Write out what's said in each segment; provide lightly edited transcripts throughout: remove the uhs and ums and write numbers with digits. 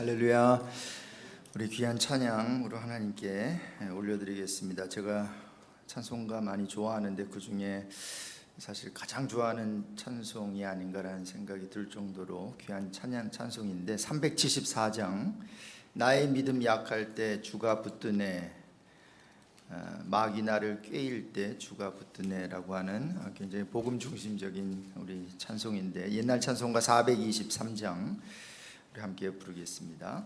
할렐루야. 우리 귀한 찬양 우리 하나님께 올려드리겠습니다. 제가 찬송가 많이 좋아하는데 그 중에 사실 가장 좋아하는 찬송이 아닌가라는 생각이 들 정도로 귀한 찬송인데 374장 나의 믿음 약할 때 주가 붙드네, 마귀 나를 꾀일 때 주가 붙드네라고 하는 굉장히 복음 중심적인 우리 찬송인데, 옛날 찬송가 423장 우리 함께 부르겠습니다.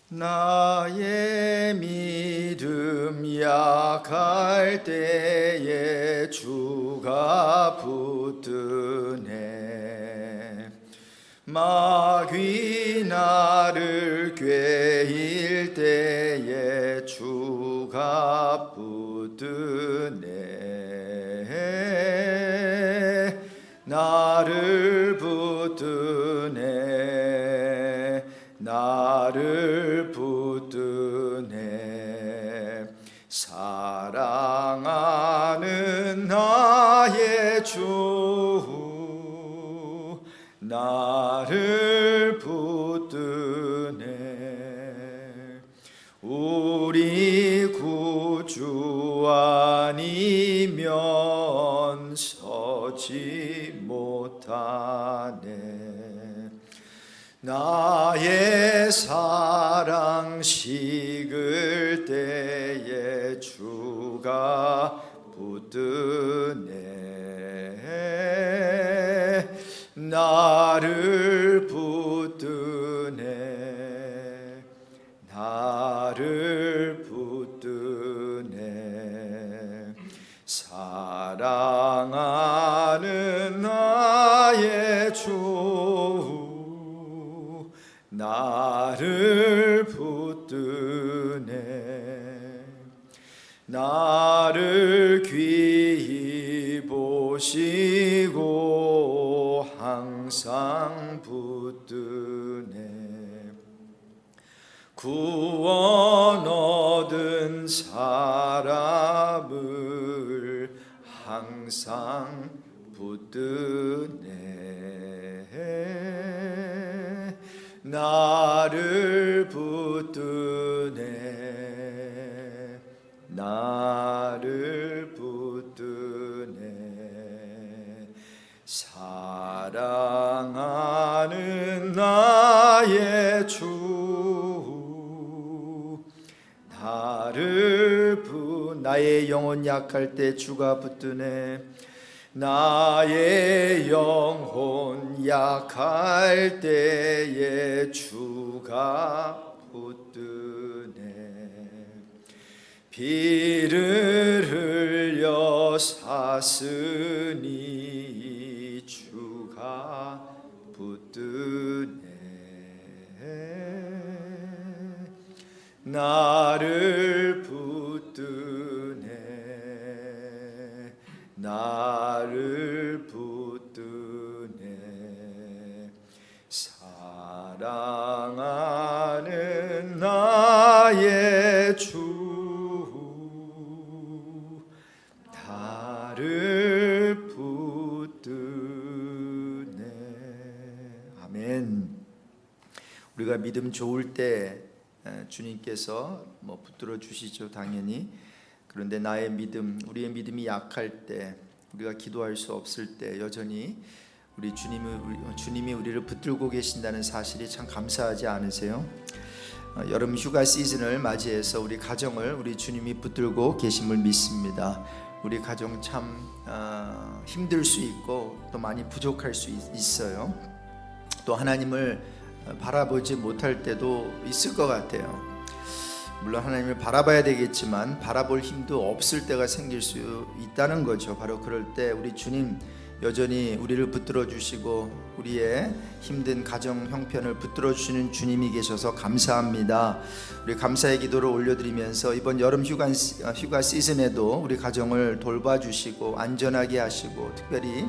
나의 믿음 약할 때에 주가 붙드네, 마귀 나를 꾀일 때에 주가 붙드네, 나를 붙드네, 나를 붙드네. 사랑하는 나의 주 나를 붙드네. 우리 구주 아니면 서지 못하네. 나의 사랑 식을 때에 주가 붙드네, 나를 붙드네, 나를 붙드네. 사랑하는 나의 주 나를 붙드네, 나를 귀히 보시고 항상 붙드네. 구원 얻은 사람을 항상 붙드네, 나를 붙드네, 나를 붙드네. 사랑하는 나의 주 나의 영혼 약할 때 주가 붙드네, 나의 영혼 약할 때에 주가 붙드네. 피를 흘려 샀으니 주가 붙드네, 나를 붙드네, 나를 붙드네. 사랑하는 나의 주 나를 붙드네. 아멘. 우리가 믿음 좋을 때 주님께서 붙들어 주시죠, 당연히. 그런데 나의 믿음, 우리의 믿음이 약할 때, 우리가 기도할 수 없을 때 여전히 우리 주님이 우리를 붙들고 계신다는 사실이 참 감사하지 않으세요? 여름 휴가 시즌을 맞이해서 우리 가정을 우리 주님이 붙들고 계심을 믿습니다. 우리 가정 참 힘들 수 있고 또 많이 부족할 수 있어요. 또 하나님을 바라보지 못할 때도 있을 것 같아요. 물론 하나님을 바라봐야 되겠지만 바라볼 힘도 없을 때가 생길 수 있다는 거죠. 바로 그럴 때 우리 주님 여전히 우리를 붙들어 주시고 우리의 힘든 가정 형편을 붙들어 주시는 주님이 계셔서 감사합니다. 우리 감사의 기도를 올려드리면서 이번 여름 휴가 시즌에도 우리 가정을 돌봐주시고 안전하게 하시고 특별히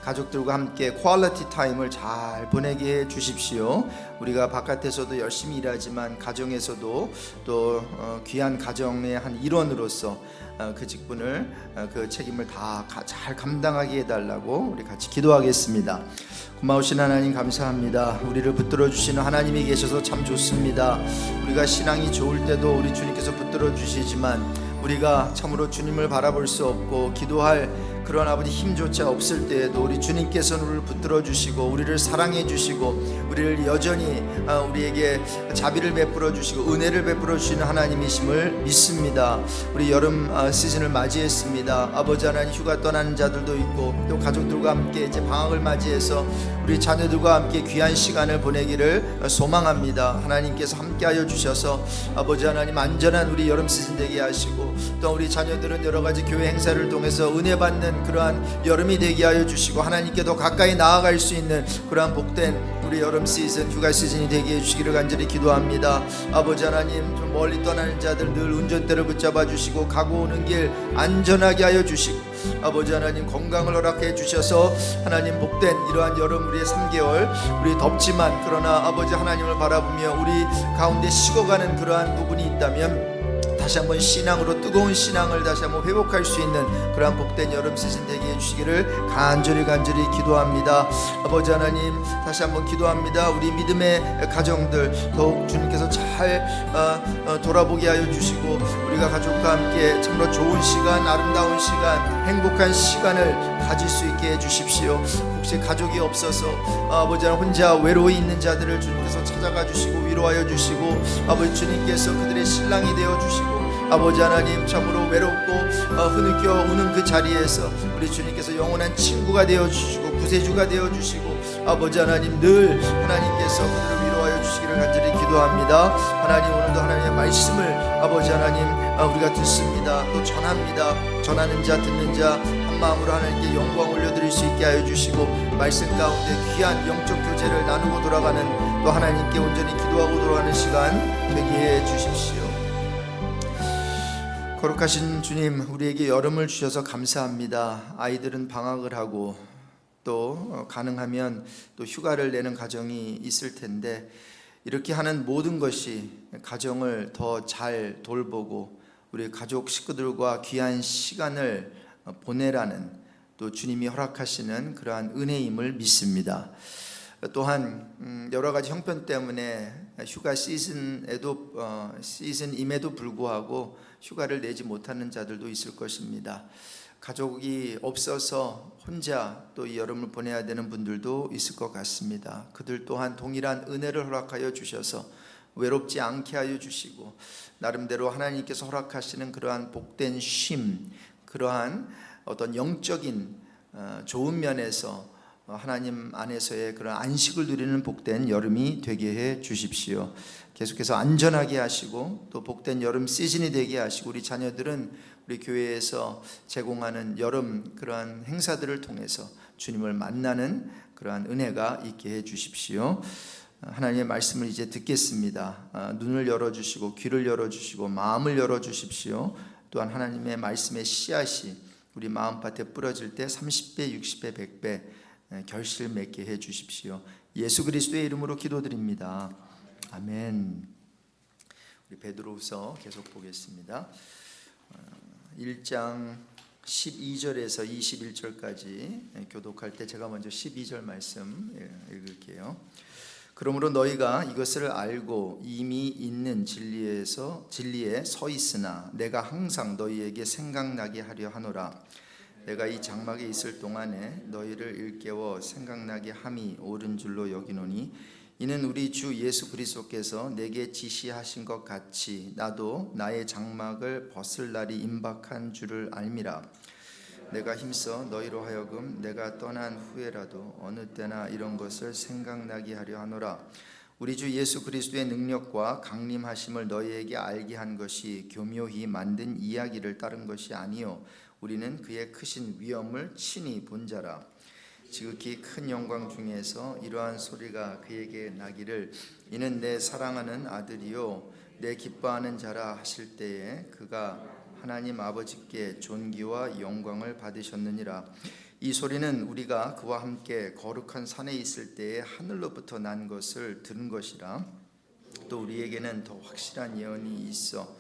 가족들과 함께 퀄리티 타임을 잘 보내게 해 주십시오. 우리가 바깥에서도 열심히 일하지만 가정에서도 또 귀한 가정의 한 일원으로서 그 직분을 그 책임을 다 잘 감당하게 해달라고 우리 같이 기도하겠습니다. 고마우신 하나님 감사합니다. 우리를 붙들어 주시는 하나님이 계셔서 참 좋습니다. 우리가 신앙이 좋을 때도 우리 주님께서 붙들어 주시지만 우리가 참으로 주님을 바라볼 수 없고 기도할 그런 아버지 힘조차 없을 때에도 우리 주님께서는 우리를 붙들어 주시고 우리를 사랑해 주시고 우리를 여전히 우리에게 자비를 베풀어 주시고 은혜를 베풀어 주시는 하나님이심을 믿습니다. 우리 여름 시즌을 맞이했습니다. 아버지 하나님 휴가 떠나는 자들도 있고 또 가족들과 함께 이제 방학을 맞이해서 우리 자녀들과 함께 귀한 시간을 보내기를 소망합니다. 하나님께서 함께하여 주셔서 아버지 하나님 안전한 우리 여름 시즌 되게 하시고 또 우리 자녀들은 여러 가지 교회 행사를 통해서 은혜 받는 그러한 여름이 되게 하여 주시고 하나님께 더 가까이 나아갈 수 있는 그러한 복된 우리 여름 시즌 휴가 시즌이 되게 해주시기를 간절히 기도합니다. 아버지 하나님 좀 멀리 떠나는 자들 늘 운전대를 붙잡아 주시고 가고 오는 길 안전하게 하여 주시고 아버지 하나님 건강을 허락해 주셔서 하나님 복된 이러한 여름 우리의 3개월 우리 덥지만 그러나 아버지 하나님을 바라보며 우리 가운데 식어가는 그러한 부분이 있다면 다시 한번 신앙으로 뜨거운 신앙을 다시 한번 회복할 수 있는 그러한 복된 여름 시즌 되게 해주시기를 간절히 기도합니다. 아버지 하나님 다시 한번 기도합니다. 우리 믿음의 가정들 더욱 주님께서 잘 돌아보게 하여 주시고 우리가 가족과 함께 참으로 좋은 시간 아름다운 시간 행복한 시간을 가질 수 있게 해주십시오. 혹시 가족이 없어서 아버지 하나님 혼자 외로이 있는 자들을 주님께서 찾아가 주시고 위로하여 주시고 아버지 주님께서 그들의 신랑이 되어 주시고 아버지 하나님 참으로 외롭고 흐느껴 우는 그 자리에서 우리 주님께서 영원한 친구가 되어주시고 구세주가 되어주시고 아버지 하나님 늘 하나님께서 그들을 위로하여 주시기를 간절히 기도합니다. 하나님 오늘도 하나님의 말씀을 아버지 하나님 우리가 듣습니다. 또 전합니다. 전하는 자 듣는 자 한마음으로 하나님께 영광 올려드릴 수 있게 하여 주시고 말씀 가운데 귀한 영적 교제를 나누고 돌아가는 또 하나님께 온전히 기도하고 돌아가는 시간 되게 해 주십시오. 거룩하신 주님 우리에게 여름을 주셔서 감사합니다. 아이들은 방학을 하고 또 가능하면 또 휴가를 내는 가정이 있을 텐데 이렇게 하는 모든 것이 가정을 더 잘 돌보고 우리 가족 식구들과 귀한 시간을 보내라는 또 주님이 허락하시는 그러한 은혜임을 믿습니다. 또한 여러 가지 형편 때문에 휴가 시즌임에도 불구하고 휴가를 내지 못하는 자들도 있을 것입니다. 가족이 없어서 혼자 또 이 여름을 보내야 되는 분들도 있을 것 같습니다. 그들 또한 동일한 은혜를 허락하여 주셔서 외롭지 않게 하여 주시고 나름대로 하나님께서 허락하시는 그러한 복된 쉼, 그러한 어떤 영적인 좋은 면에서 하나님 안에서의 그런 안식을 누리는 복된 여름이 되게 해 주십시오. 계속해서 안전하게 하시고 또 복된 여름 시즌이 되게 하시고 우리 자녀들은 우리 교회에서 제공하는 여름 그러한 행사들을 통해서 주님을 만나는 그러한 은혜가 있게 해 주십시오. 하나님의 말씀을 이제 듣겠습니다. 눈을 열어주시고 귀를 열어주시고 마음을 열어주십시오. 또한 하나님의 말씀의 씨앗이 우리 마음밭에 뿌려질 때 30배, 60배, 100배 결실 맺게 해 주십시오. 예수 그리스도의 이름으로 기도드립니다. 아멘. 우리 베드로후서 계속 보겠습니다. 1장 12절에서 21절까지 교독할 때 제가 먼저 12절 말씀 읽을게요. 그러므로 너희가 이것을 알고 이미 있는 진리에 서 있으나 내가 항상 너희에게 생각나게 하려 하노라. 내가 이 장막에 있을 동안에 너희를 일깨워 생각나게 함이 옳은 줄로 여기노니 이는 우리 주 예수 그리스도께서 내게 지시하신 것 같이 나도 나의 장막을 벗을 날이 임박한 줄을 알미라. 내가 힘써 너희로 하여금 내가 떠난 후에라도 어느 때나 이런 것을 생각나게 하려 하노라. 우리 주 예수 그리스도의 능력과 강림하심을 너희에게 알게 한 것이 교묘히 만든 이야기를 따른 것이 아니요 우리는 그의 크신 위엄을 친히 본 자라. 지극히 큰 영광 중에서 이러한 소리가 그에게 나기를 이는 내 사랑하는 아들이요 내 기뻐하는 자라 하실 때에 그가 하나님 아버지께 존귀와 영광을 받으셨느니라. 이 소리는 우리가 그와 함께 거룩한 산에 있을 때에 하늘로부터 난 것을 들은 것이라. 또 우리에게는 더 확실한 예언이 있어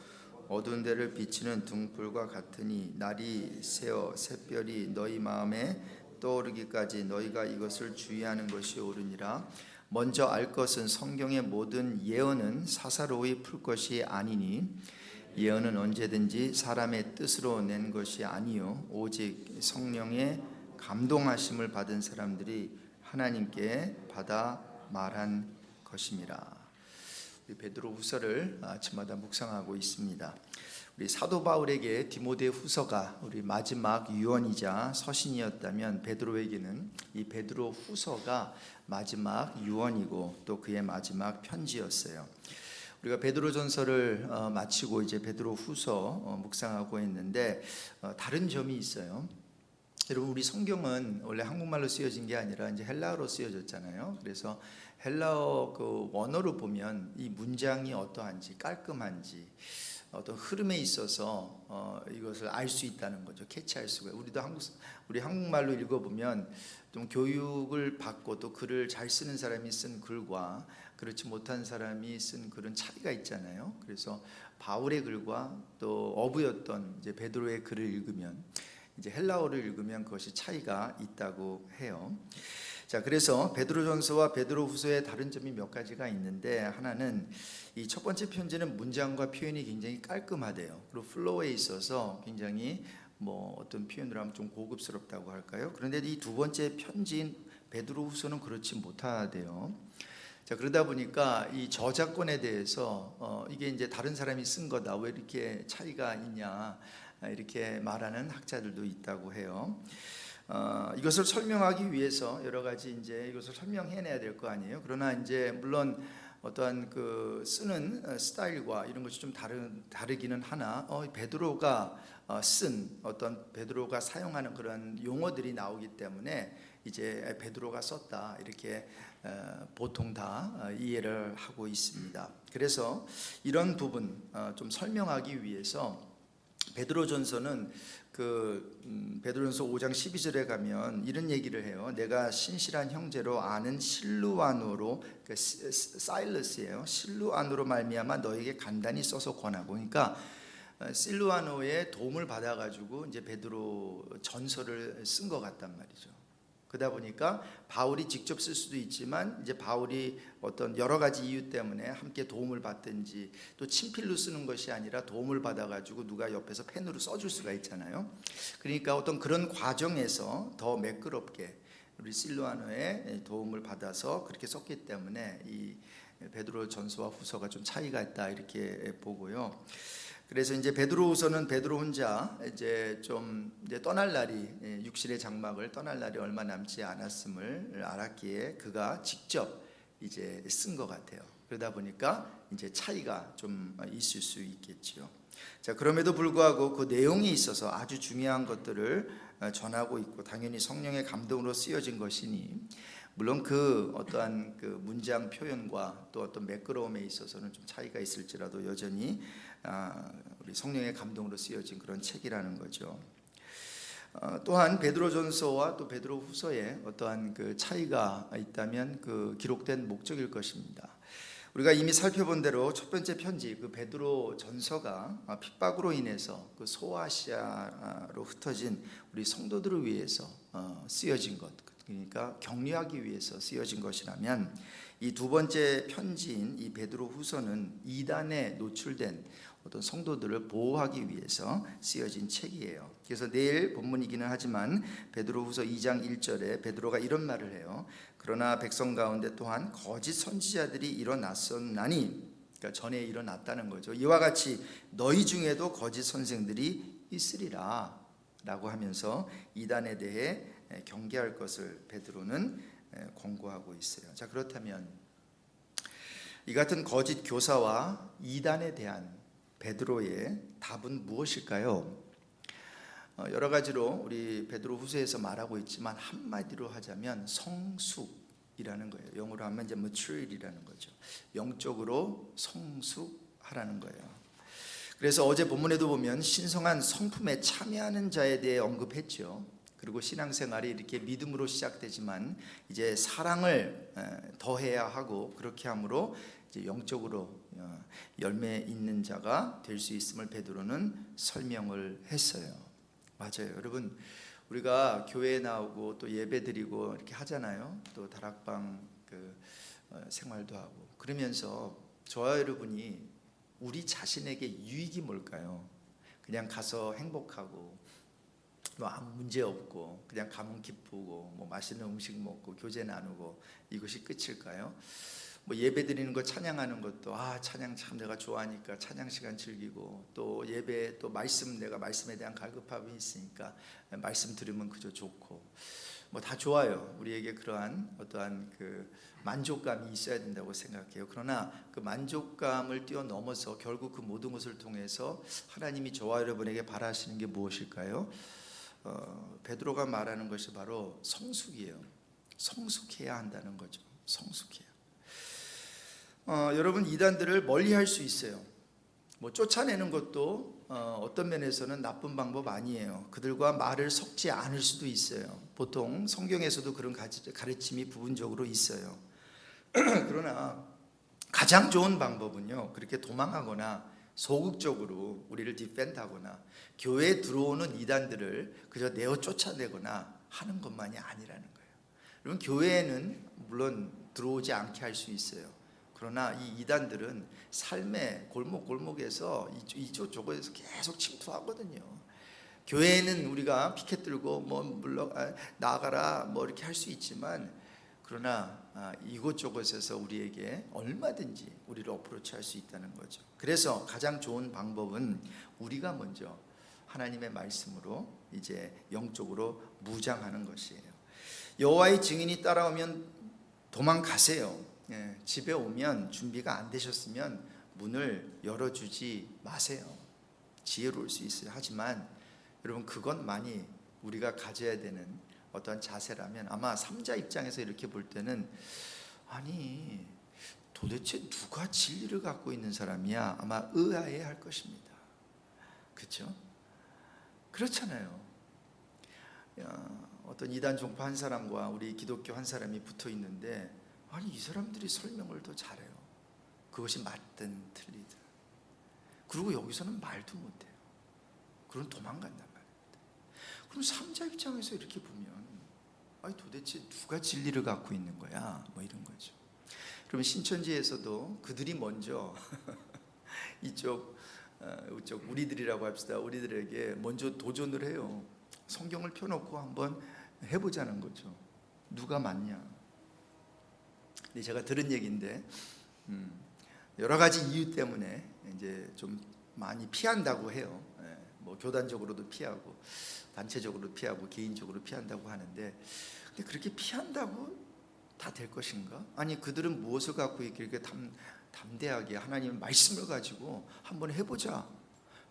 어두운 데를 비치는 등불과 같으니 날이 새어 샛별이 너희 마음에 떠오르기까지 너희가 이것을 주의하는 것이 옳으니라. 먼저 알 것은 성경의 모든 예언은 사사로이 풀 것이 아니니 예언은 언제든지 사람의 뜻으로 낸 것이 아니요 오직 성령의 감동하심을 받은 사람들이 하나님께 받아 말한 것임이라. 우리 베드로후서를 아침마다 묵상하고 있습니다. 우리 사도 바울에게 디모데후서가 우리 마지막 유언이자 서신이었다면 베드로에게는 이 베드로후서가 마지막 유언이고 또 그의 마지막 편지였어요. 우리가 베드로전서를 마치고 이제 베드로후서 묵상하고 있는데 다른 점이 있어요. 여러분, 우리 성경은 원래 한국말로 쓰여진 게 아니라 이제 헬라어로 쓰여졌잖아요. 그래서 헬라어 그 원어로 보면 이 문장이 어떠한지, 깔끔한지, 어떤 흐름에 있어서 이것을 알 수 있다는 거죠. 캐치할 수가. 우리 한국말로 읽어보면 좀 교육을 받고 또 글을 잘 쓰는 사람이 쓴 글과 그렇지 못한 사람이 쓴 글은 차이가 있잖아요. 그래서 바울의 글과 또 어부였던 이제 베드로의 글을 읽으면 이제 헬라어를 읽으면 그것이 차이가 있다고 해요. 자, 그래서 베드로전서와 베드로후서의 다른 점이 몇 가지가 있는데, 하나는 이 첫 번째 편지는 문장과 표현이 굉장히 깔끔하대요. 그리고 플로우에 있어서 굉장히 어떤 표현으로 하면 좀 고급스럽다고 할까요? 그런데 이 두 번째 편지인 베드로후서는 그렇지 못하대요. 자, 그러다 보니까 이 저작권에 대해서 이게 이제 다른 사람이 쓴 거다, 왜 이렇게 차이가 있냐, 이렇게 말하는 학자들도 있다고 해요. 이것을 설명하기 위해서 여러 가지 이제 이것을 설명해내야 될 거 아니에요. 그러나 이제 물론 어떠한 그 쓰는 스타일과 이런 것이 좀 다르기는 하나, 베드로가 쓴 어떤 베드로가 사용하는 그런 용어들이 나오기 때문에 이제 베드로가 썼다, 이렇게 보통 다 이해를 하고 있습니다. 그래서 이런 부분 좀 설명하기 위해서 베드로전서는 베드로전서 5장 12절에 가면 이런 얘기를 해요. 내가 신실한 형제로 아는 실루아노로, 그러니까 사일러스예요. 실루아노로 말미암아 너에게 간단히 써서 권하고. 그러니까 실루아노의 도움을 받아가지고 이제 베드로 전서를 쓴 것 같단 말이죠. 그러다 보니까 바울이 직접 쓸 수도 있지만 이제 바울이 어떤 여러 가지 이유 때문에 함께 도움을 받든지, 또 친필로 쓰는 것이 아니라 도움을 받아가지고 누가 옆에서 펜으로 써줄 수가 있잖아요. 그러니까 어떤 그런 과정에서 더 매끄럽게 우리 실루아노의 도움을 받아서 그렇게 썼기 때문에 이 베드로 전서와 후서가 좀 차이가 있다, 이렇게 보고요. 그래서 이제 베드로후서는 베드로 혼자 이제 떠날 날이, 육신의 장막을 떠날 날이 얼마 남지 않았음을 알았기에 그가 직접 이제 쓴 것 같아요. 그러다 보니까 이제 차이가 좀 있을 수 있겠지요. 자, 그럼에도 불구하고 그 내용에 있어서 아주 중요한 것들을 전하고 있고, 당연히 성령의 감동으로 쓰여진 것이니 물론 그 어떠한 그 문장 표현과 또 어떤 매끄러움에 있어서는 좀 차이가 있을지라도 여전히 우리 성령의 감동으로 쓰여진 그런 책이라는 거죠. 또한 베드로전서와 또 베드로후서에 어떠한 그 차이가 있다면 그 기록된 목적일 것입니다. 우리가 이미 살펴본 대로 첫 번째 편지 그 베드로전서가 핍박으로 인해서 그 소아시아로 흩어진 우리 성도들을 위해서 쓰여진 것, 그러니까 격려하기 위해서 쓰여진 것이라면, 이 두 번째 편지인 이 베드로후서는 이단에 노출된 어떤 성도들을 보호하기 위해서 쓰여진 책이에요. 그래서 내일 본문이기는 하지만 베드로후서 2장 1절에 베드로가 이런 말을 해요. 그러나 백성 가운데 또한 거짓 선지자들이 일어났었나니, 그러니까 전에 일어났다는 거죠. 이와 같이 너희 중에도 거짓 선생들이 있으리라 라고 하면서 이단에 대해 경계할 것을 베드로는 권고하고 있어요. 자, 그렇다면 이 같은 거짓 교사와 이단에 대한 베드로의 답은 무엇일까요? 여러 가지로 우리 베드로후서에서 말하고 있지만 한마디로 하자면 성숙이라는 거예요. 영어로 하면 이제 maturity라는 거죠. 영적으로 성숙하라는 거예요. 그래서 어제 본문에도 보면 신성한 성품에 참여하는 자에 대해 언급했죠. 그리고 신앙생활이 이렇게 믿음으로 시작되지만 이제 사랑을 더해야 하고, 그렇게 함으로 이제 영적으로 열매 있는 자가 될 수 있음을 베드로는 설명을 했어요. 맞아요. 여러분, 우리가 교회에 나오고 또 예배드리고 이렇게 하잖아요. 또 다락방 생활도 하고 그러면서 저와 여러분이 우리 자신에게 유익이 뭘까요? 그냥 가서 행복하고 뭐 아무 문제 없고 그냥 가면 기쁘고 뭐 맛있는 음식 먹고 교제 나누고 이것이 끝일까요? 뭐 예배 드리는 거, 찬양하는 것도 찬양 참 내가 좋아하니까 찬양 시간 즐기고, 또 예배 또 말씀, 내가 말씀에 대한 갈급함이 있으니까 말씀 들으면 그저 좋고 뭐 다 좋아요. 우리에게 그러한 어떠한 만족감이 있어야 된다고 생각해요. 그러나 그 만족감을 뛰어넘어서 결국 그 모든 것을 통해서 하나님이 저와 여러분에게 바라시는 게 무엇일까요? 베드로가 말하는 것이 바로 성숙이에요. 성숙해야 한다는 거죠. 성숙해야. 여러분, 이단들을 멀리할 수 있어요. 뭐 쫓아내는 것도 어떤 면에서는 나쁜 방법 아니에요. 그들과 말을 섞지 않을 수도 있어요. 보통 성경에서도 그런 가르침이 부분적으로 있어요. 그러나 가장 좋은 방법은요, 그렇게 도망하거나 소극적으로 우리를 디펜드하거나 교회에 들어오는 이단들을 그저 내어 쫓아내거나 하는 것만이 아니라는 거예요. 여러분, 교회에는 물론 들어오지 않게 할 수 있어요. 그러나 이 이단들은 삶의 골목골목에서 이쪽 저쪽에서 계속 침투하거든요. 교회에는 우리가 피켓 들고 뭐 물론 나가라 뭐 이렇게 할 수 있지만, 그러나 이곳저곳에서 우리에게 얼마든지 우리를 어프로치할 수 있다는 거죠. 그래서 가장 좋은 방법은 우리가 먼저 하나님의 말씀으로 이제 영적으로 무장하는 것이에요. 여호와의 증인이 따라오면 도망가세요. 집에 오면 준비가 안 되셨으면 문을 열어주지 마세요. 지혜로울 수 있어요. 하지만 여러분, 그것만이 우리가 가져야 되는 어떠한 자세라면 아마 3자 입장에서 이렇게 볼 때는 아니 도대체 누가 진리를 갖고 있는 사람이야? 아마 의아해할 것입니다. 그렇죠? 그렇잖아요. 어떤 이단 종파 한 사람과 우리 기독교 한 사람이 붙어 있는데, 아니 이 사람들이 설명을 더 잘해요. 그것이 맞든 틀리든. 그리고 여기서는 말도 못해요. 그럼 도망간단 말입니다. 그럼 3자 입장에서 이렇게 보면 아니 도대체 누가 진리를 갖고 있는 거야? 뭐 이런 거죠. 그러면 신천지에서도 그들이 먼저 이쪽 우리들이라고 합시다. 우리들에게 먼저 도전을 해요. 성경을 펴놓고 한번 해보자는 거죠. 누가 맞냐? 근데 제가 들은 얘기인데 여러 가지 이유 때문에 이제 좀 많이 피한다고 해요. 뭐 교단적으로도 피하고 단체적으로 피하고 개인적으로 피한다고 하는데, 근데 그렇게 피한다고 다 될 것인가? 아니 그들은 무엇을 갖고 이렇게 담대하게 하나님의 말씀을 가지고 한번 해보자.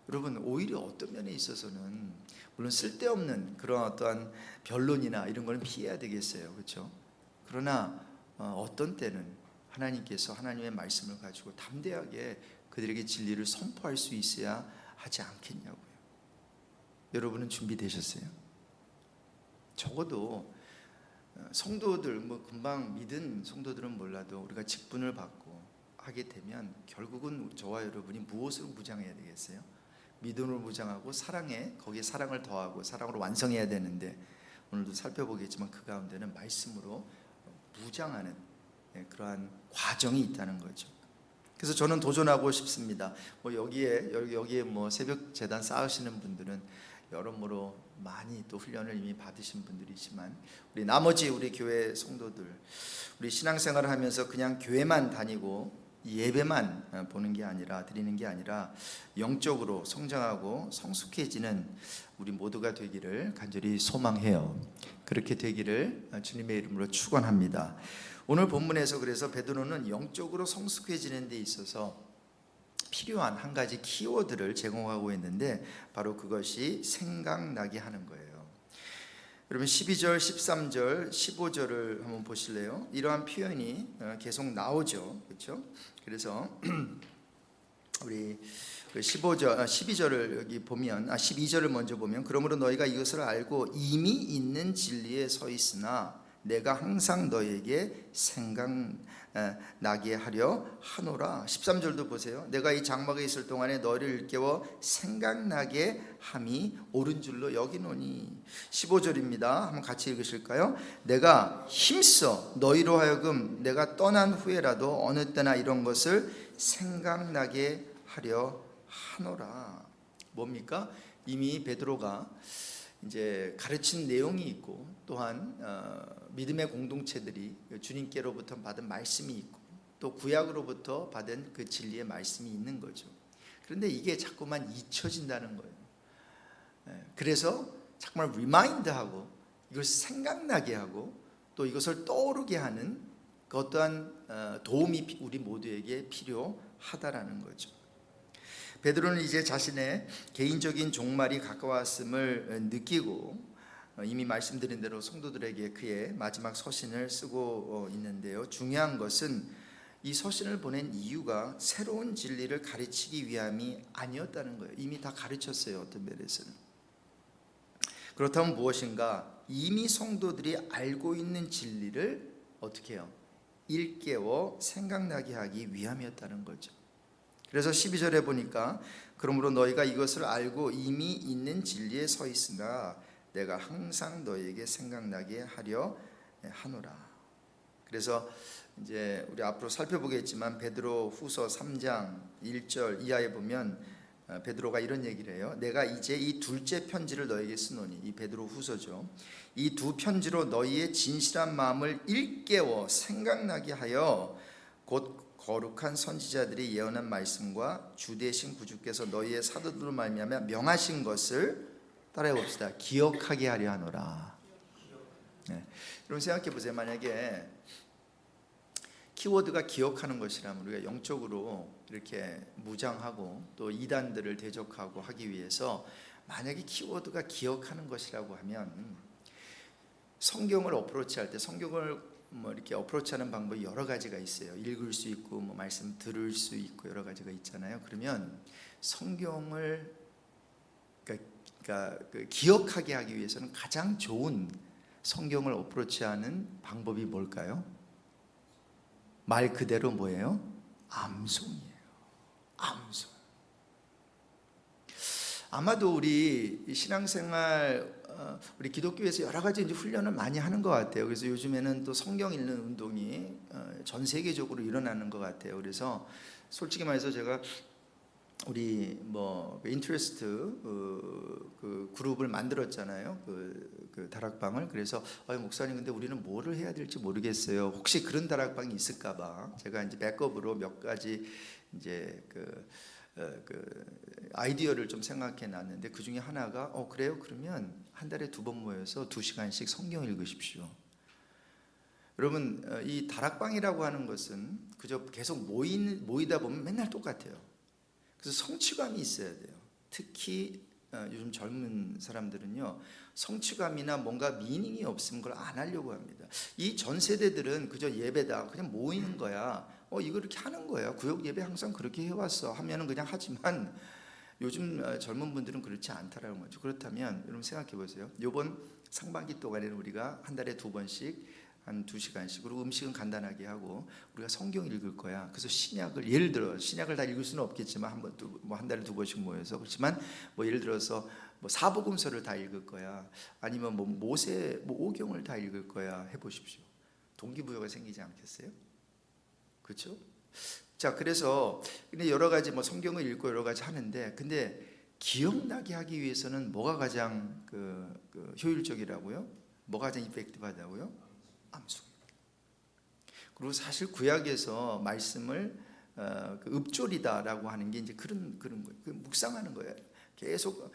여러분, 오히려 어떤 면에 있어서는 물론 쓸데없는 그런 어떠한 변론이나 이런 걸 피해야 되겠어요. 그렇죠? 그러나 어떤 때는 하나님께서 하나님의 말씀을 가지고 담대하게 그들에게 진리를 선포할 수 있어야 하지 않겠냐고요. 여러분은 준비되셨어요? 적어도 성도들, 뭐 금방 믿은 성도들은 몰라도 우리가 직분을 받고 하게 되면 결국은 저와 여러분이 무엇으로 무장해야 되겠어요? 믿음으로 무장하고 사랑에, 거기에 사랑을 더하고 사랑으로 완성해야 되는데, 오늘도 살펴보겠지만 그 가운데는 말씀으로 무장하는 그러한 과정이 있다는 거죠. 그래서 저는 도전하고 싶습니다. 뭐 여기에 뭐 새벽 재단 쌓으시는 분들은 여러모로 많이 또 훈련을 이미 받으신 분들이지만, 우리 나머지 우리 교회 성도들, 우리 신앙생활을 하면서 그냥 교회만 다니고 예배만 보는 게 아니라, 드리는 게 아니라 영적으로 성장하고 성숙해지는 우리 모두가 되기를 간절히 소망해요. 그렇게 되기를 주님의 이름으로 축원합니다. 오늘 본문에서 그래서 베드로는 영적으로 성숙해지는 데 있어서 필요한 한 가지 키워드를 제공하고 있는데, 바로 그것이 생각나게 하는 거예요. 여러분 12절, 13절, 15절을 한번 보실래요? 이러한 표현이 계속 나오죠. 그렇죠? 그래서 우리 그 15절, 12절을 여기 보면 12절을 먼저 보면 그러므로 너희가 이것을 알고 이미 있는 진리에 서 있으나 내가 항상 너에게 생각나게 하려 하노라. 13절도 보세요. 내가 이 장막에 있을 동안에 너희를 일깨워 생각나게 함이 옳은 줄로 여기노니. 15절입니다. 한번 같이 읽으실까요? 내가 힘써 너희로 하여금 내가 떠난 후에라도 어느 때나 이런 것을 생각나게 하려 하노라. 뭡니까? 이미 베드로가 이제 가르친 내용이 있고 또한 믿음의 공동체들이 주님께로부터 받은 말씀이 있고 또 구약으로부터 받은 그 진리의 말씀이 있는 거죠. 그런데 이게 자꾸만 잊혀진다는 거예요. 그래서 정말 리마인드하고 이걸 생각나게 하고 또 이것을 떠오르게 하는 그 어떠한 도움이 우리 모두에게 필요하다라는 거죠. 베드로는 이제 자신의 개인적인 종말이 가까웠음을 느끼고 이미 말씀드린 대로 성도들에게 그의 마지막 서신을 쓰고 있는데요. 중요한 것은 이 서신을 보낸 이유가 새로운 진리를 가르치기 위함이 아니었다는 거예요. 이미 다 가르쳤어요. 어떤 면에서는. 그렇다면 무엇인가? 이미 성도들이 알고 있는 진리를 어떻게 해요? 일깨워 생각나게 하기 위함이었다는 거죠. 그래서 12절에 보니까 그러므로 너희가 이것을 알고 이미 있는 진리에 서 있으나 내가 항상 너희에게 생각나게 하려 하노라. 그래서 이제 우리 앞으로 살펴보겠지만 베드로 후서 3장 1절 이하에 보면 베드로가 이런 얘기를 해요. 내가 이제 이 둘째 편지를 너에게 쓰노니, 이 베드로 후서죠. 이 두 편지로 너희의 진실한 마음을 일깨워 생각나게 하여 곧 거룩한 선지자들이 예언한 말씀과 주 되신 구주께서 너희의 사도들로 말미암아 명하신 것을 따라해 봅시다. 기억하게 하려 하노라. 네. 여러분 생각해 보세요. 만약에 키워드가 기억하는 것이라면 우리가 영적으로 이렇게 무장하고 또 이단들을 대적하고 하기 위해서 만약에 키워드가 기억하는 것이라고 하면 성경을 어프로치할 때 성경을 이렇게 어프로치하는 방법이 여러 가지가 있어요. 읽을 수 있고 말씀 들을 수 있고 여러 가지가 있잖아요. 그러면 성경을 그러니까 기억하게 하기 위해서는 가장 좋은 성경을 어프로치하는 방법이 뭘까요? 말 그대로 뭐예요? 암송이에요. 암송. 아마도 우리 신앙생활 우리 기독교에서 여러 가지 이제 훈련을 많이 하는 것 같아요. 그래서 요즘에는 또 성경 읽는 운동이 전 세계적으로 일어나는 것 같아요. 그래서 솔직히 말해서 제가 우리 인트레스트 그 그룹을 만들었잖아요. 그 다락방을. 그래서 목사님 근데 우리는 뭐를 해야 될지 모르겠어요. 혹시 그런 다락방이 있을까봐 제가 이제 백업으로 몇 가지 이제 그 아이디어를 좀 생각해 놨는데 그 중에 하나가 그래요? 그러면 한 달에 2번 모여서 2시간씩 성경 읽으십시오. 여러분 이 다락방이라고 하는 것은 그저 계속 모이다 보면 맨날 똑같아요. 그래서 성취감이 있어야 돼요. 특히 요즘 젊은 사람들은요 성취감이나 뭔가 미닝이 없으면 그걸 안 하려고 합니다. 이 전 세대들은 그저 예배다 그냥 모이는 거야. 이거 이렇게 하는 거예요. 구역 예배 항상 그렇게 해왔어 하면은 그냥 하지만 요즘 젊은 분들은 그렇지 않다라는 거죠. 그렇다면 여러분 생각해 보세요. 이번 상반기 동안에는 우리가 한 달에 2번씩 한 2시간씩 그리고 음식은 간단하게 하고 우리가 성경 읽을 거야. 그래서 신약을 예를 들어 신약을 다 읽을 수는 없겠지만 한 달에 2번씩 모여서 그렇지만 예를 들어서 사복음서를 다 읽을 거야. 아니면 모세 오경을 다 읽을 거야. 해보십시오. 동기부여가 생기지 않겠어요? 그렇죠? 자, 그래서 근데 여러 가지 성경을 읽고 여러 가지 하는데 근데 기억나게 하기 위해서는 뭐가 가장 효율적이라고요? 뭐가 가장 이펙티브하다고요? 암송. 그리고 사실 구약에서 말씀을 읍조리다라고 하는 게 이제 그런 거예요. 묵상하는 거예요. 계속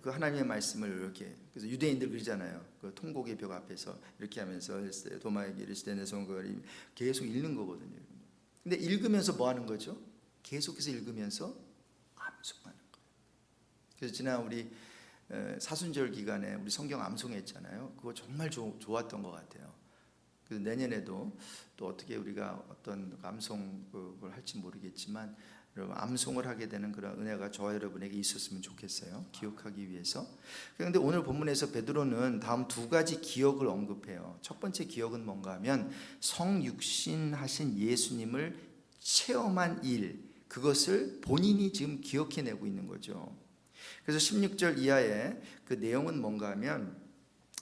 그 하나님의 말씀을 이렇게 그래서 유대인들 그러잖아요. 그 통곡의 벽 앞에서 이렇게 하면서 도마에게 이르시되 내 손을 계속 읽는 거거든요. 근데 읽으면서 뭐 하는 거죠? 계속해서 읽으면서 암송하는 거예요. 그래서 지난 우리 사순절 기간에 우리 성경 암송했잖아요. 그거 정말 좋았던 것 같아요. 그래서 내년에도 또 어떻게 우리가 어떤 암송을 할지 모르겠지만 여러분 암송을 하게 되는 그런 은혜가 저와 여러분에게 있었으면 좋겠어요. 기억하기 위해서. 그런데 오늘 본문에서 베드로는 다음 두 가지 기억을 언급해요. 첫 번째 기억은 뭔가 하면 성육신하신 예수님을 체험한 일, 그것을 본인이 지금 기억해내고 있는 거죠. 그래서 16절 이하에 그 내용은 뭔가 하면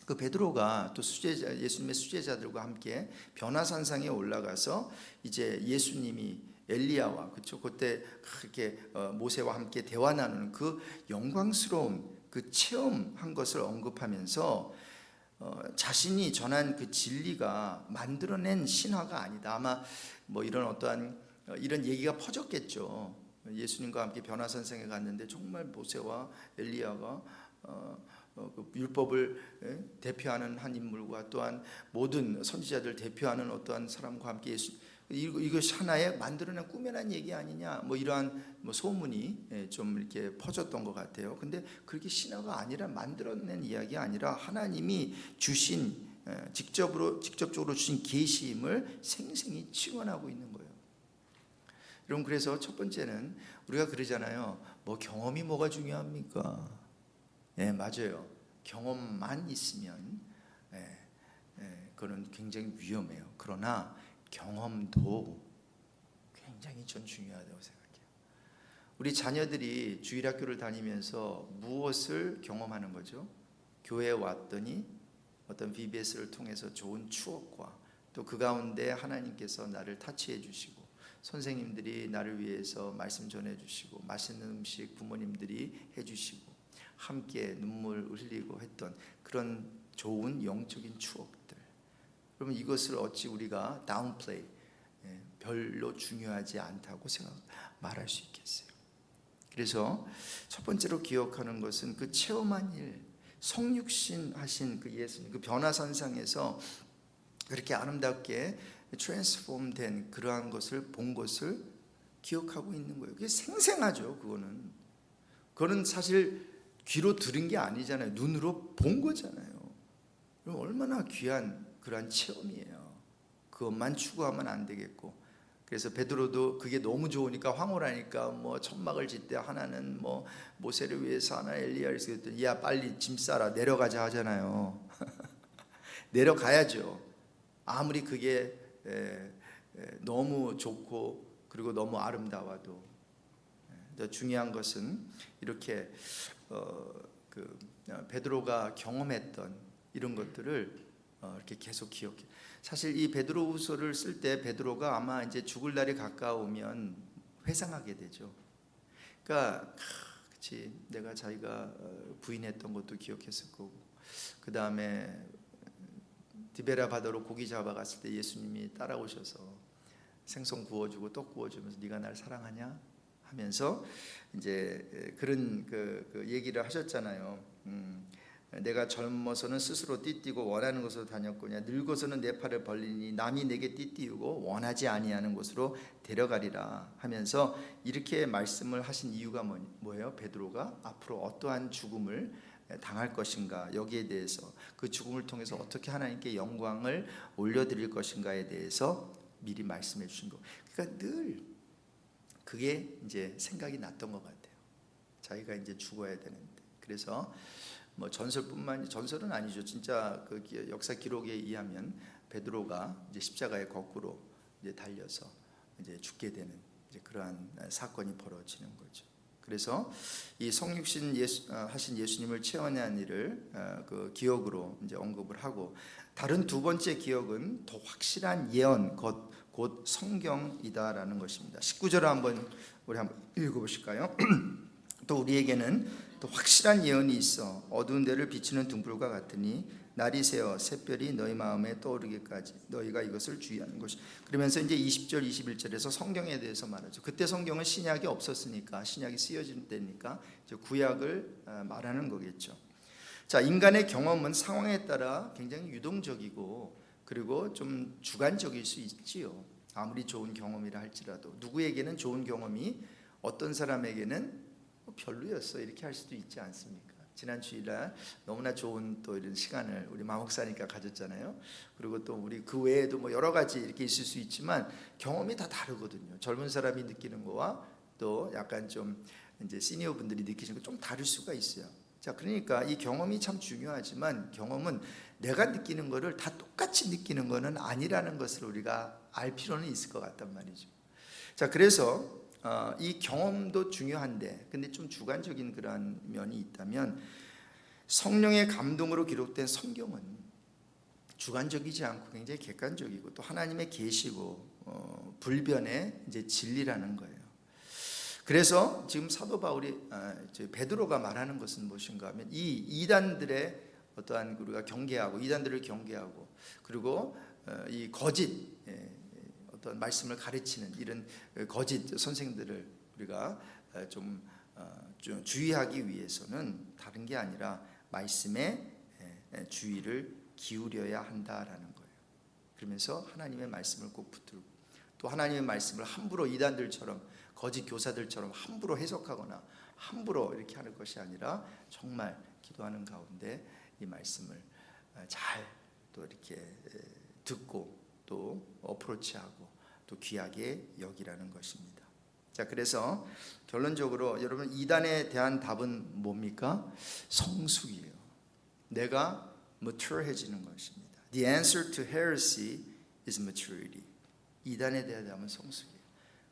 그 베드로가 또 수제자, 예수님의 수제자들과 함께 변화산상에 올라가서 이제 예수님이 엘리야와 그렇죠. 그때 그렇게 모세와 함께 대화 나누는 그 영광스러운 그 체험한 것을 언급하면서 자신이 전한 그 진리가 만들어낸 신화가 아니다. 아마 뭐 이런 어떠한 이런 얘기가 퍼졌겠죠. 예수님과 함께 변화산상에 갔는데 정말 모세와 엘리야가 그 율법을 대표하는 한 인물과 또한 모든 선지자들 대표하는 어떠한 사람과 함께 이것이 하나의 만들어낸 꾸며낸 얘기 아니냐, 뭐 이러한 뭐 소문이 좀 이렇게 퍼졌던 것 같아요. 근데 그렇게 신화가 아니라 만들어낸 이야기 아니라 하나님이 주신 직접적으로 주신 계시임을 생생히 증언하고 있는 거예요. 여러분, 그래서 첫 번째는 우리가 그러잖아요. 뭐 경험이 뭐가 중요합니까? 네, 맞아요. 경험만 있으면 그건 굉장히 위험해요. 그러나 경험도 굉장히 전 중요하다고 생각해요. 우리 자녀들이 주일학교를 다니면서 무엇을 경험하는 거죠? 교회에 왔더니 어떤 VBS를 통해서 좋은 추억과 또 그 가운데 하나님께서 나를 타치해 주시고 선생님들이 나를 위해서 말씀 전해 주시고 맛있는 음식 부모님들이 해 주시고 함께 눈물 흘리고 했던 그런 좋은 영적인 추억들. 그러면 이것을 어찌 우리가 다운플레이, 별로 중요하지 않다고 말할 수 있겠어요. 그래서 첫 번째로 기억하는 것은 그 체험한 일, 성육신 하신 그 예수님, 그 변화산상에서 그렇게 아름답게 트랜스폼된 그러한 것을 본 것을 기억하고 있는 거예요. 그게 생생하죠. 그거는 사실 귀로 들은 게 아니잖아요. 눈으로 본 거잖아요. 그럼 얼마나 귀한 그러한 체험이에요. 그것만 추구하면 안 되겠고, 그래서 베드로도 그게 너무 좋으니까 황홀하니까 뭐 천막을 짓되 하나는 뭐 모세를 위해서 하나 엘리야를 위해서 그랬더니 야 빨리 짐 싸라 내려가자 하잖아요. 내려가야죠. 아무리 그게 너무 좋고 그리고 너무 아름다워도 중요한 것은 이렇게 베드로가 경험했던 이런 것들을 이렇게 계속 기억해. 사실 이 베드로후서를 쓸 때 베드로가 아마 이제 죽을 날이 가까우면 회상하게 되죠. 그러니까 그치, 내가 자기가 부인했던 것도 기억했을 거고, 그 다음에 디베라 바다로 고기 잡아갔을 때 예수님이 따라오셔서 생선 구워주고 떡 구워주면서 네가 날 사랑하냐 하면서 이제 그런 그 얘기를 하셨잖아요. 내가 젊어서는 스스로 띠띠고 원하는 곳으로 다녔거냐, 늙어서는 내 팔을 벌리니 남이 내게 띠띠우고 원하지 아니하는 곳으로 데려가리라 하면서 이렇게 말씀을 하신 이유가 뭐예요? 베드로가 앞으로 어떠한 죽음을 당할 것인가, 여기에 대해서 그 죽음을 통해서 어떻게 하나님께 영광을 올려드릴 것인가에 대해서 미리 말씀해 주신 거. 그러니까 늘 그게 이제 생각이 났던 것 같아요. 자기가 이제 죽어야 되는데. 그래서 뭐 전설은 아니죠. 진짜 그 역사 기록에 의하면 베드로가 이제 십자가에 거꾸로 이제 달려서 이제 죽게 되는 이제 그러한 사건이 벌어지는 거죠. 그래서 이 성육신 하신 예수님을 체험한 일을 그 기억으로 이제 언급을 하고, 다른 두 번째 기억은 더 확실한 예언, 곧 성경이다라는 것입니다. 19절을 우리 한번 읽어보실까요? 또 우리에게는 또 확실한 예언이 있어 어두운 데를 비추는 등불과 같으니 날이 새어 샛별이 너희 마음에 떠오르기까지 너희가 이것을 주의하는 것이. 그러면서 이제 20절 21절에서 성경에 대해서 말하죠. 그때 성경은 신약이 없었으니까, 신약이 쓰여진 때니까 이제 구약을 말하는 거겠죠. 자, 인간의 경험은 상황에 따라 굉장히 유동적이고 그리고 좀 주관적일 수 있지요. 아무리 좋은 경험이라 할지라도 누구에게는 좋은 경험이 어떤 사람에게는 별로였어 이렇게 할 수도 있지 않습니까? 지난 주일날 너무나 좋은 또 이런 시간을 우리 마목사니까 가졌잖아요. 그리고 또 우리 그 외에도 뭐 여러 가지 이렇게 있을 수 있지만 경험이 다 다르거든요. 젊은 사람이 느끼는 거와 또 약간 좀 이제 시니어 분들이 느끼시는 거 좀 다를 수가 있어요. 자, 그러니까 이 경험이 참 중요하지만 경험은 내가 느끼는 거를 다 똑같이 느끼는 거는 아니라는 것을 우리가 알 필요는 있을 것 같단 말이죠. 자, 그래서 이 경험도 중요한데 근데 좀 주관적인 그런 면이 있다면 성령의 감동으로 기록된 성경은 주관적이지 않고 굉장히 객관적이고 또 하나님의 계시고 불변의 이제 진리라는 거예요. 그래서 지금 사도 바울이 베드로가 말하는 것은 무엇인가 하면 이 이단들의 어떠한 우리가 경계하고 이단들을 경계하고 그리고 이 거짓 어떤 말씀을 가르치는 이런 거짓 선생들을 우리가 좀 주의하기 위해서는 다른 게 아니라 말씀에 주의를 기울여야 한다라는 거예요. 그러면서 하나님의 말씀을 꼭 붙들고 또 하나님의 말씀을 함부로 이단들처럼 거짓 교사들처럼 함부로 해석하거나 함부로 이렇게 하는 것이 아니라 정말 기도하는 가운데 이 말씀을 잘 또 이렇게 듣고 또 어프로치하고 또 귀하게 여기라는 것입니다. 자, 그래서 결론적으로 여러분 이단에 대한 답은 뭡니까? 성숙이에요. 내가 mature해지는 것입니다. The answer to heresy is maturity. 이단에 대한 답은 성숙이에요.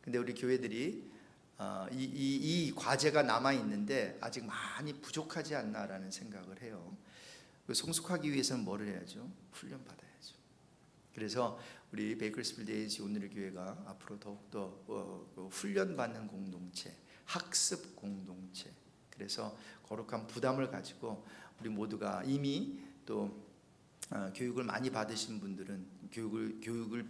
근데 우리 교회들이 이 과제가 남아 있는데 아직 많이 부족하지 않나라는 생각을 해요. 성숙하기 위해서는 뭐를 해야죠? 훈련 받아야죠. 그래서 우리 베이커스필드 ANC 오늘의 교회가 앞으로 더욱더 훈련 받는 공동체, 학습 공동체. 그래서 거룩한 부담을 가지고 우리 모두가 이미 또 교육을 많이 받으신 분들은 교육을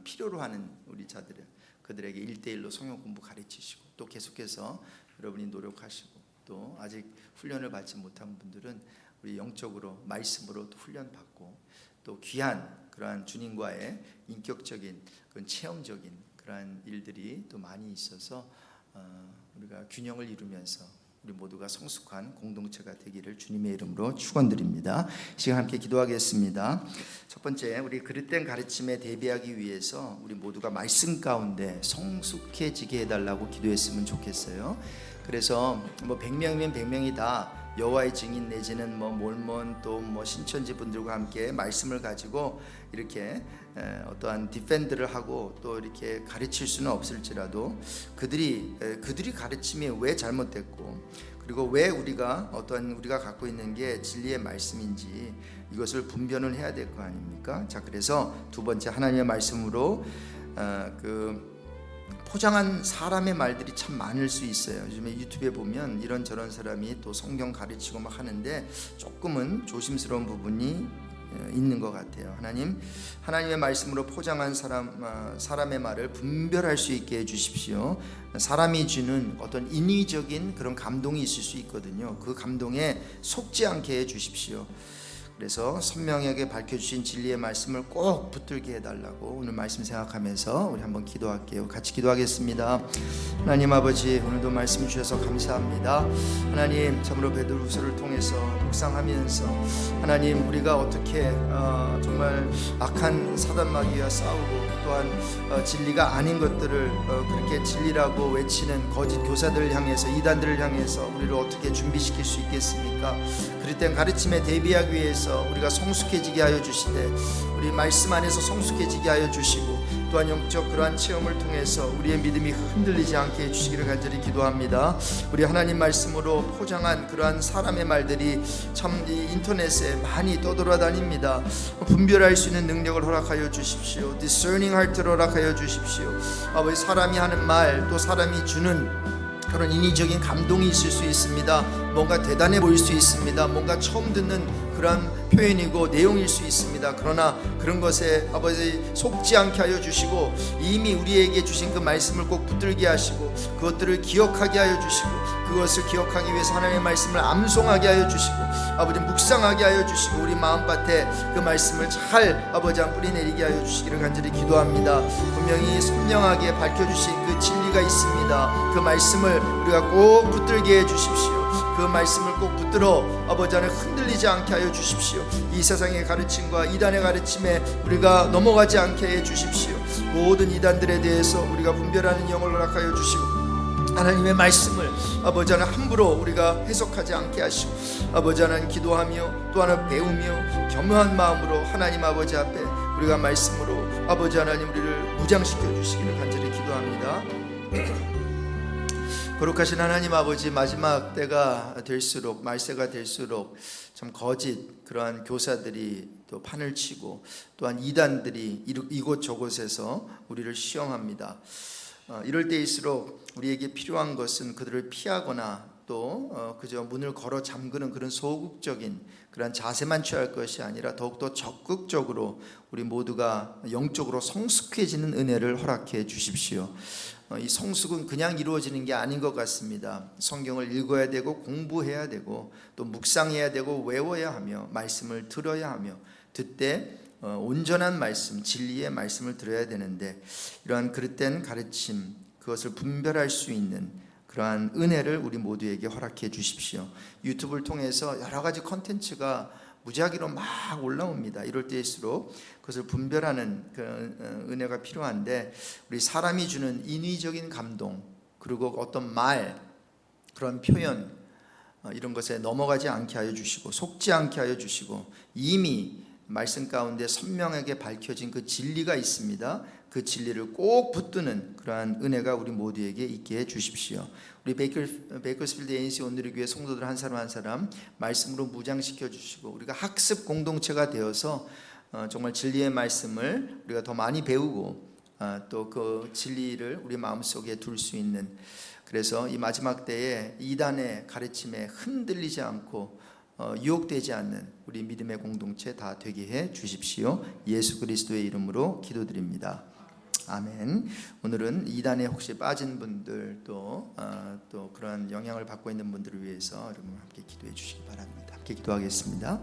필요로 하는 우리 자들은 그들에게 1대1로 성경 공부 가르치시고 또 계속해서 여러분이 노력하시고 또 아직 훈련을 받지 못한 분들은 우리 영적으로 말씀으로 또 훈련받고 또 귀한 그러한 주님과의 인격적인 그런 체험적인 그러한 일들이 또 많이 있어서 우리가 균형을 이루면서 우리 모두가 성숙한 공동체가 되기를 주님의 이름으로 축원드립니다. 시간 함께 기도하겠습니다. 첫 번째, 우리 그릇된 가르침에 대비하기 위해서 우리 모두가 말씀 가운데 성숙해지게 해달라고 기도했으면 좋겠어요. 그래서 뭐 100명이면 100명이 다 여호와의 증인 내지는 뭐 몰몬 또 뭐 신천지 분들과 함께 말씀을 가지고 이렇게 어떠한 디펜드를 하고 또 이렇게 가르칠 수는 없을지라도 그들이 가르침이 왜 잘못됐고 그리고 왜 우리가 갖고 있는 게 진리의 말씀인지 이것을 분별을 해야 될 거 아닙니까? 자, 그래서 두 번째 하나님의 말씀으로 포장한 사람의 말들이 참 많을 수 있어요. 요즘에 유튜브에 보면 이런저런 사람이 또 성경 가르치고 막 하는데 조금은 조심스러운 부분이 있는 것 같아요. 하나님의 말씀으로 포장한 사람의 말을 분별할 수 있게 해주십시오. 사람이 주는 어떤 인위적인 그런 감동이 있을 수 있거든요. 그 감동에 속지 않게 해주십시오. 그래서 선명하게 밝혀주신 진리의 말씀을 꼭 붙들게 해달라고 오늘 말씀 생각하면서 우리 한번 기도할게요. 같이 기도하겠습니다. 하나님 아버지, 오늘도 말씀 주셔서 감사합니다. 하나님, 참으로 베드로후서를 통해서 묵상하면서 하나님, 우리가 어떻게 정말 악한 사단 마귀와 싸우고 또한 진리가 아닌 것들을 그렇게 진리라고 외치는 거짓 교사들을 향해서 이단들을 향해서 우리를 어떻게 준비시킬 수 있겠습니까? 그럴 땐 가르침에 대비하기 위해서 우리가 성숙해지게 하여 주시되 우리 말씀 안에서 성숙해지게 하여 주시고 또한 영적 그러한 체험을 통해서 우리의 믿음이 흔들리지 않게 해주시기를 간절히 기도합니다. 우리 하나님 말씀으로 포장한 그러한 사람의 말들이 참 이 인터넷에 많이 떠돌아다닙니다. 분별할 수 있는 능력을 허락하여 주십시오. Discerning heart를 허락하여 주십시오. 아버지, 사람이 하는 말 또 사람이 주는 그런 인위적인 감동이 있을 수 있습니다. 뭔가 대단해 보일 수 있습니다. 뭔가 처음 듣는 그런 표현이고 내용일 수 있습니다. 그러나 그런 것에 아버지 속지 않게 하여 주시고 이미 우리에게 주신 그 말씀을 꼭 붙들게 하시고 그것들을 기억하게 하여 주시고 그것을 기억하기 위해서 하나님의 말씀을 암송하게 하여 주시고 아버지 묵상하게 하여 주시고 우리 마음밭에 그 말씀을 잘 아버지 한 뿌리 내리게 하여 주시기를 간절히 기도합니다. 분명히 선명하게 밝혀주신 그 진리가 있습니다. 그 말씀을 우리가 꼭 붙들게 해 주십시오. 그 말씀을 꼭 붙들어 아버지 안에 흔들리지 않게 하여 주십시오. 이 세상의 가르침과 이단의 가르침에 우리가 넘어가지 않게 해 주십시오. 모든 이단들에 대해서 우리가 분별하는 영을 허락하여 주시고 하나님의 말씀을 아버지 하나님 함부로 우리가 해석하지 않게 하시고 아버지 하나님 기도하며 또 하나 배우며 겸허한 마음으로 하나님 아버지 앞에 우리가 말씀으로 아버지 하나님 우리를 무장시켜 주시기를 간절히 기도합니다. 거룩하신 하나님 아버지, 마지막 때가 될수록 말세가 될수록 참 거짓 그러한 교사들이 또 판을 치고 또한 이단들이 이곳저곳에서 우리를 시험합니다. 이럴 때일수록 우리에게 필요한 것은 그들을 피하거나 또 그저 문을 걸어 잠그는 그런 소극적인 그런 자세만 취할 것이 아니라 더욱더 적극적으로 우리 모두가 영적으로 성숙해지는 은혜를 허락해 주십시오. 이 성숙은 그냥 이루어지는 게 아닌 것 같습니다. 성경을 읽어야 되고 공부해야 되고 또 묵상해야 되고 외워야 하며 말씀을 들어야 하며 듣되 온전한 말씀, 진리의 말씀을 들어야 되는데 이러한 그릇된 가르침, 그것을 분별할 수 있는 그러한 은혜를 우리 모두에게 허락해 주십시오. 유튜브를 통해서 여러 가지 컨텐츠가 무작위로 막 올라옵니다. 이럴 때일수록 그것을 분별하는 그 은혜가 필요한데 우리 사람이 주는 인위적인 감동 그리고 어떤 말 그런 표현 이런 것에 넘어가지 않게 하여 주시고 속지 않게 하여 주시고 이미 말씀 가운데 선명하게 밝혀진 그 진리가 있습니다. 그 진리를 꼭 붙드는 그러한 은혜가 우리 모두에게 있게 해 주십시오. 우리 베이커스필드 ANC 오늘의 교회 성도들 한 사람 한 사람 말씀으로 무장시켜 주시고 우리가 학습 공동체가 되어서 정말 진리의 말씀을 우리가 더 많이 배우고 또 그 진리를 우리 마음속에 둘 수 있는, 그래서 이 마지막 때에 이단의 가르침에 흔들리지 않고 유혹되지 않는 우리 믿음의 공동체 다 되게 해 주십시오. 예수 그리스도의 이름으로 기도드립니다. 아멘. 오늘은 이단에 혹시 빠진 분들 또 그러한 영향을 받고 있는 분들을 위해서 여러분 함께 기도해 주시기 바랍니다. 함께 기도하겠습니다.